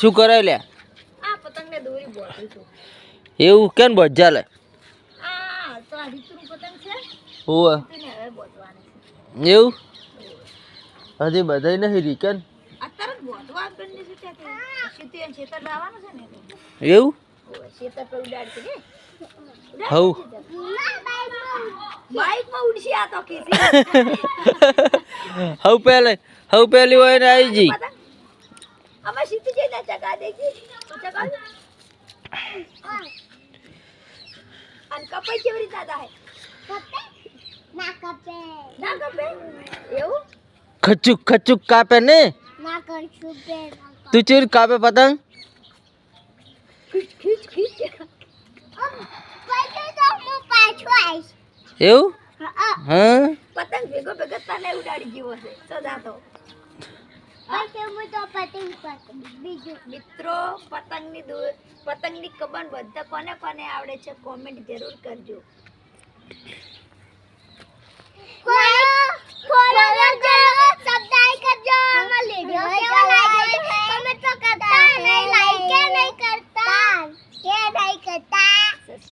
શું કરે લે? આ પતંગને દોરી બોલું છું. એવું કેમ બોજ ચાલે? આ તો આ રીતનું પતંગ છે. ઓવે રીતને હવે બોલવાની છે. એવું હજી બધાય નહીં રીકન અત્યારે જ બોધવા બંને છે ત્યાં સીતે ખેતર લાવવાનું છે ને એવું ઓય ખેતર પર ઉડાડશે કે હવ બાઈકમાં ઉડશે આ તો કેસી હવ પહેલી હોય ને આવી જી અમે સીતે જઈને ચકા દેખી ચકા અન કપાઈ કેવરી દાદા હે કપે ના કપે એવું ખચુક ખચુક કાપે ને ના કરશું બે તું ચીર કાપે પતંગ ખીચ ખીચ ખીચ પછી તો હું પાછો આવીશ એવું હા પતંગ ભેગો ભેગો તને ઉડાડી જીવો છે સદા તો પછી હું તો પતંગ બીજું મિત્રો પતંગની કબાન બધા કોને કોને આવડે છે કોમેન્ટ જરૂર કરજો